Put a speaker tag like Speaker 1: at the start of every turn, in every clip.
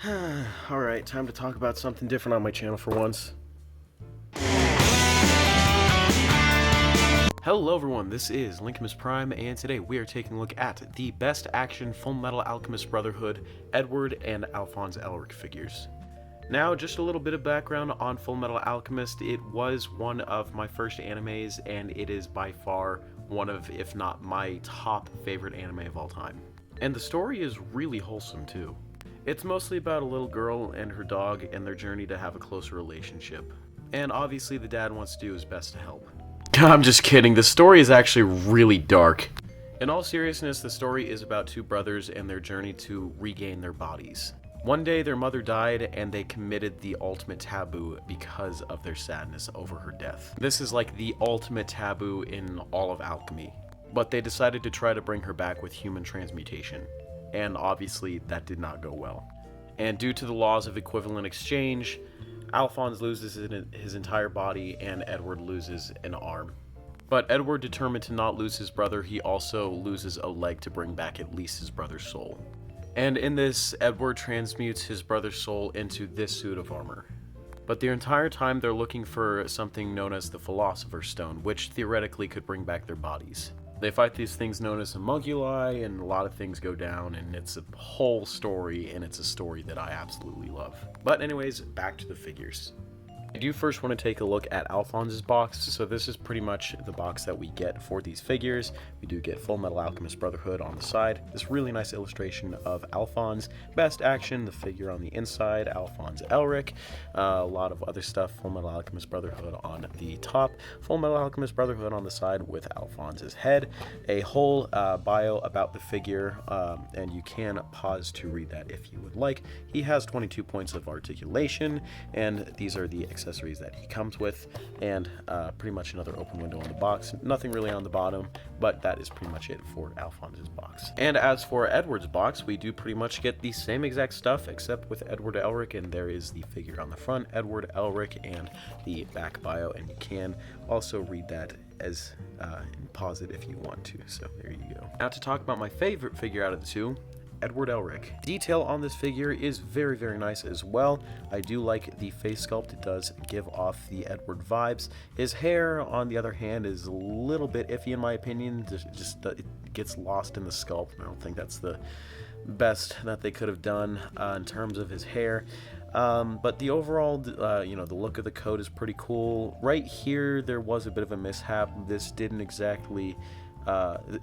Speaker 1: Alright, time to talk about something different on my channel for once. Hello everyone, this is Lincolnus Prime, and today we are taking a look at the best action Fullmetal Alchemist Brotherhood Edward and Alphonse Elric figures. Now, just a little bit of background on Fullmetal Alchemist. It was one of my first animes, and it is by far one of, if not my top favorite anime of all time. And the story is really wholesome too. It's mostly about a little girl and her dog and their journey to have a closer relationship. And obviously the dad wants to do his best to help. I'm just kidding, the story is actually really dark. In all seriousness, the story is about two brothers and their journey to regain their bodies. One day their mother died and they committed the ultimate taboo because of their sadness over her death. This is like the ultimate taboo in all of alchemy. But they decided to try to bring her back with human transmutation. And obviously that did not go well. And due to the laws of equivalent exchange, Alphonse loses his entire body and Edward loses an arm. But Edward, determined to not lose his brother, he also loses a leg to bring back at least his brother's soul. And in this, Edward transmutes his brother's soul into this suit of armor. But the entire time they're looking for something known as the Philosopher's Stone, which theoretically could bring back their bodies. They fight these things known as homunculi, and a lot of things go down, and it's a whole story, and it's a story that I absolutely love. But anyways, back to the figures. I do first want to take a look at Alphonse's box. So this is pretty much the box that we get for these figures. We do get Fullmetal Alchemist Brotherhood on the side. This really nice illustration of Alphonse. Best action, the figure on the inside, Alphonse Elric. A lot of other stuff, Fullmetal Alchemist Brotherhood on the top. Fullmetal Alchemist Brotherhood on the side with Alphonse's head. A whole bio about the figure, and you can pause to read that if you would like. He has 22 points of articulation, and these are the accessories that he comes with, and pretty much another open window on the box. Nothing really on the bottom, but that is pretty much it for Alphonse's box. And as for Edward's box, we do pretty much get the same exact stuff except with Edward Elric, and there is the figure on the front, Edward Elric, and the back bio, and you can also read that as and pause it if you want to. So there you go. Now to talk about my favorite figure out of the two, Edward Elric. Detail on this figure is very, very nice as well. I do like the face sculpt. It does give off the Edward vibes. His hair, on the other hand, is a little bit iffy in my opinion. Just it gets lost in the sculpt. I don't think that's the best that they could have done in terms of his hair. But the overall, the look of the coat is pretty cool. Right here, there was a bit of a mishap. This didn't exactly...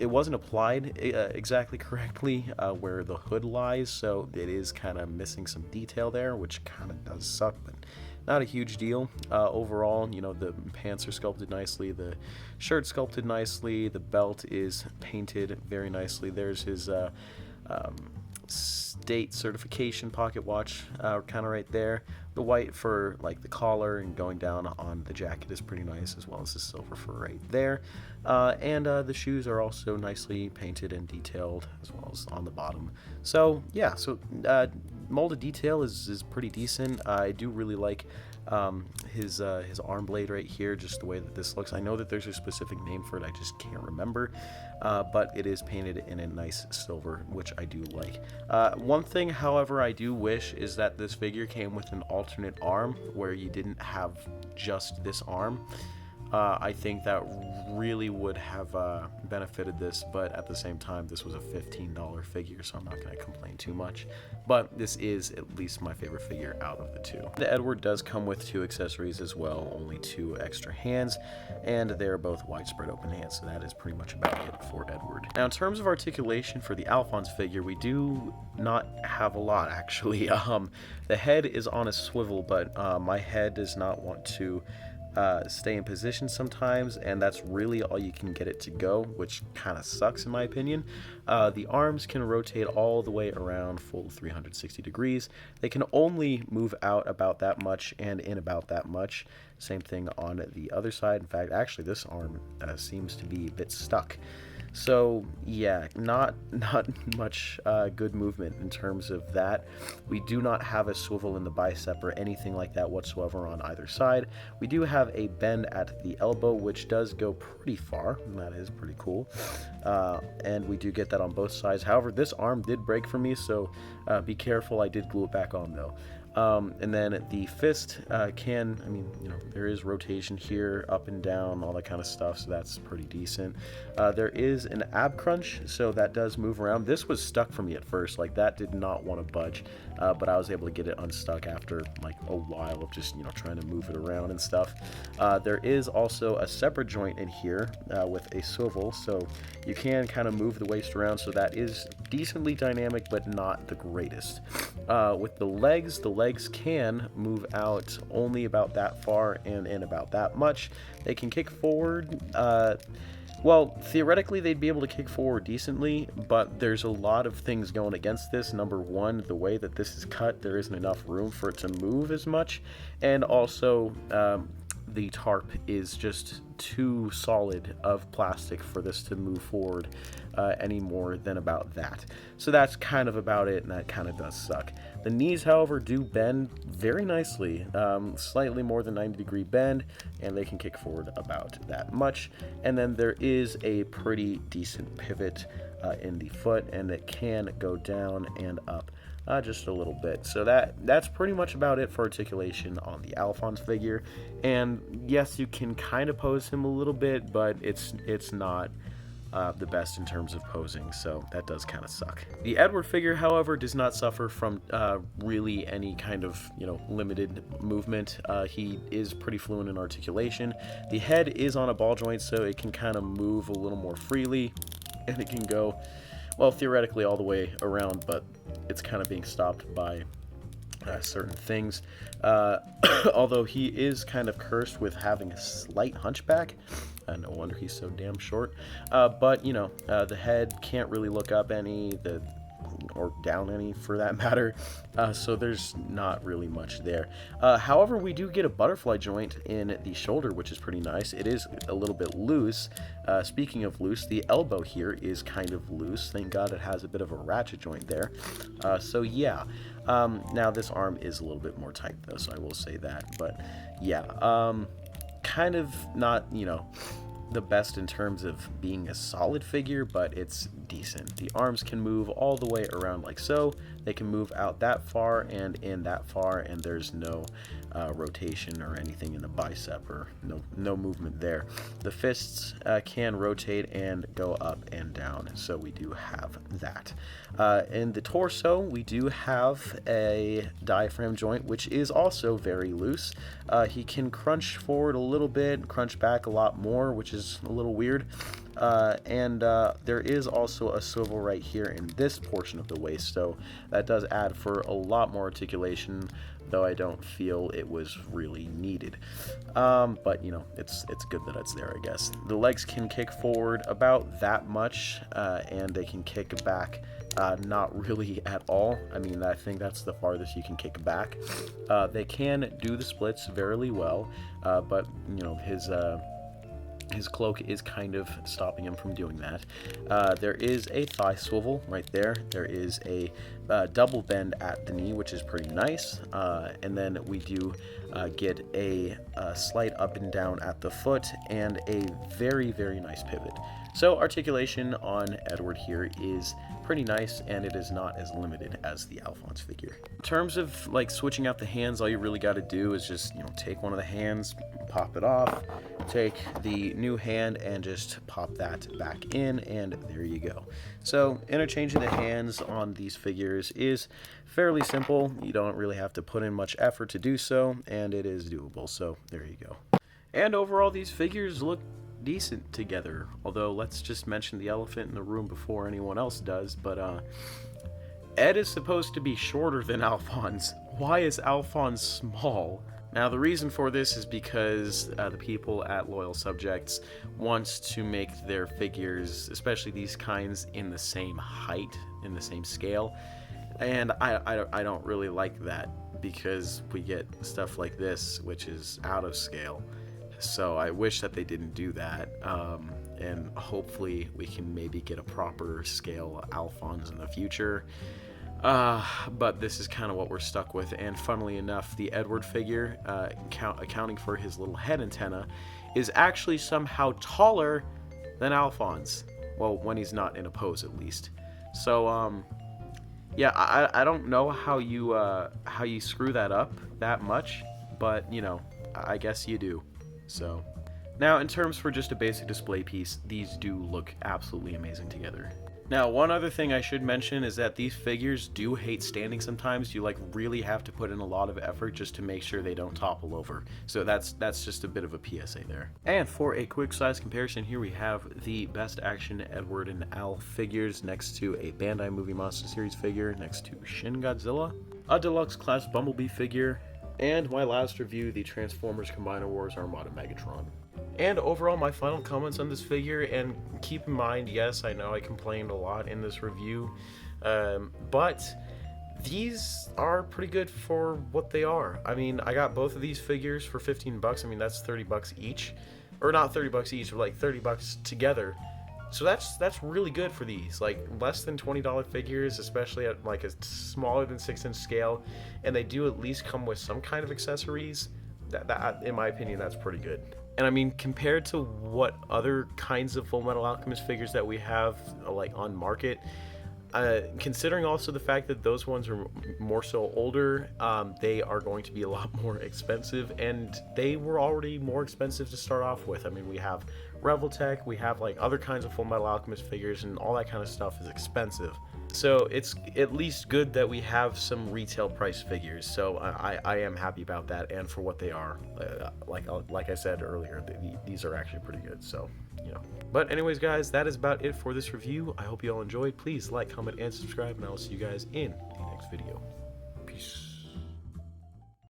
Speaker 1: it wasn't applied exactly correctly where the hood lies, so it is kind of missing some detail there, which kind of does suck, but not a huge deal. Overall, the pants are sculpted nicely, the shirt sculpted nicely, the belt is painted very nicely. There's his state certification pocket watch kind of right there. The white for like the collar and going down on the jacket is pretty nice, as well as the silver fur right there. And the shoes are also nicely painted and detailed, as well as on the bottom. So yeah, molded detail is pretty decent. I do really like his arm blade right here, just the way that this looks. I know that there's a specific name for it, I just can't remember, but it is painted in a nice silver, which I do like. One thing, however, I do wish is that this figure came with an alternate arm where you didn't have just this arm. I think that really would have benefited this, but at the same time, this was a $15 figure, so I'm not going to complain too much. But this is at least my favorite figure out of the two. The Edward does come with two accessories as well, only 2 extra hands, and they're both widespread open hands, so that is pretty much about it for Edward. Now, in terms of articulation for the Alphonse figure, we do not have a lot, actually. The head is on a swivel, but my head does not want to stay in position sometimes, and that's really all you can get it to go, which kind of sucks in my opinion. The arms can rotate all the way around full 360 degrees. They can only move out about that much and in about that much. Same thing on the other side. In fact, actually this arm seems to be a bit stuck. So yeah, not much good movement in terms of that. We do not have a swivel in the bicep or anything like that whatsoever on either side. We do have a bend at the elbow, which does go pretty far, and that is pretty cool. And we do get that on both sides. However, this arm did break for me, so be careful. I did glue it back on though. And then the fist can, I mean, there is rotation here, up and down, all that kind of stuff, so that's pretty decent. There is an ab crunch, so that does move around. This was stuck for me at first, like that did not want to budge, but I was able to get it unstuck after like a while of just, trying to move it around and stuff. There is also a separate joint in here with a swivel, so you can kind of move the waist around, so that is decently dynamic, but not the greatest. With the legs can move out only about that far and in about that much. They can kick forward. Well, theoretically, they'd be able to kick forward decently, but there's a lot of things going against this. Number one, the way that this is cut, there isn't enough room for it to move as much, and also the tarp is just too solid of plastic for this to move forward any more than about that. So that's kind of about it, and that kind of does suck. The knees, however, do bend very nicely, slightly more than 90-degree bend, and they can kick forward about that much. And then there is a pretty decent pivot in the foot, and it can go down and up just a little bit. So that's pretty much about it for articulation on the Alphonse figure. And yes, you can kind of pose him a little bit, but it's not the best in terms of posing, so that does kind of suck. The Edward figure, however, does not suffer from really any kind of limited movement. He is pretty fluent in articulation. The head is on a ball joint, so it can kind of move a little more freely, and it can go, well, theoretically all the way around, but it's kind of being stopped by certain things. Although he is kind of cursed with having a slight hunchback. No wonder he's so damn short. But the head can't really look up any, or down any for that matter. So there's not really much there. However, we do get a butterfly joint in the shoulder, which is pretty nice. It is a little bit loose. Speaking of loose, the elbow here is kind of loose. Thank God it has a bit of a ratchet joint there. So yeah. Now this arm is a little bit more tight though, so I will say that. But yeah, kind of not, the best in terms of being a solid figure, but it's decent. The arms can move all the way around like so. They can move out that far and in that far, and there's no rotation or anything in the bicep, or no movement there. The fists can rotate and go up and down, so we do have that. In the torso, we do have a diaphragm joint, which is also very loose. He can crunch forward a little bit, crunch back a lot more, which is a little weird. And there is also a swivel right here in this portion of the waist, so that does add for a lot more articulation, though I don't feel it was really needed. But it's good that it's there, I guess. The legs can kick forward about that much, and they can kick back not really at all. I mean, I think that's the farthest you can kick back. They can do the splits very well, but his cloak is kind of stopping him from doing that. There is a thigh swivel right there. There is a double bend at the knee, which is pretty nice. And then we do get a slight up and down at the foot, and a very, very nice pivot. So articulation on Edward here is pretty nice, and it is not as limited as the Alphonse figure. In terms of like switching out the hands, all you really got to do is just take one of the hands, pop it off, take the new hand and just pop that back in, and there you go. So interchanging the hands on these figures is fairly simple. You don't really have to put in much effort to do so, and it is doable, so there you go. And overall, these figures look decent together, although let's just mention the elephant in the room before anyone else does. But Ed is supposed to be shorter than Alphonse. Why is Alphonse small? Now, the reason for this is because the people at Loyal Subjects wants to make their figures, especially these kinds, in the same height, in the same scale, and I don't really like that, because we get stuff like this which is out of scale. So I wish that they didn't do that. and hopefully we can maybe get a proper scale Alphonse in the future. But this is kind of what we're stuck with, and funnily enough, the Edward figure, accounting for his little head antenna, is actually somehow taller than Alphonse. Well, when he's not in a pose, at least. So, yeah, I don't know how you screw that up that much, but, you know, I guess you do. So, now in terms for just a basic display piece, these do look absolutely amazing together. Now, one other thing I should mention is that these figures do hate standing sometimes. You like really have to put in a lot of effort just to make sure they don't topple over. So that's just a bit of a PSA there. And for a quick size comparison, here we have the Best Action Edward and Al figures next to a Bandai Movie Monster Series figure next to Shin Godzilla, a Deluxe Class Bumblebee figure, and my last review, the Transformers Combiner Wars Armada Megatron. And overall, my final comments on this figure, and keep in mind, yes, I know I complained a lot in this review, but these are pretty good for what they are. I mean, I got both of these figures for 15 bucks. I mean, that's 30 bucks each, or not 30 bucks each, but like 30 bucks together. So that's really good for these, like less than $20 figures, especially at like a smaller than 6-inch scale, and they do at least come with some kind of accessories. That in my opinion, that's pretty good. And I mean, compared to what other kinds of Full Metal Alchemist figures that we have like on market, considering also the fact that those ones are more so older, they are going to be a lot more expensive, and they were already more expensive to start off with. I mean, we have Reveltech, we have like other kinds of Full Metal Alchemist figures, and all that kind of stuff is expensive. So it's at least good that we have some retail price figures. So I am happy about that, and for what they are, like I said earlier, these are actually pretty good. So, you know. But anyways, guys, that is about it for this review. I hope you all enjoyed. Please like, comment, and subscribe, and I will see you guys in the next video.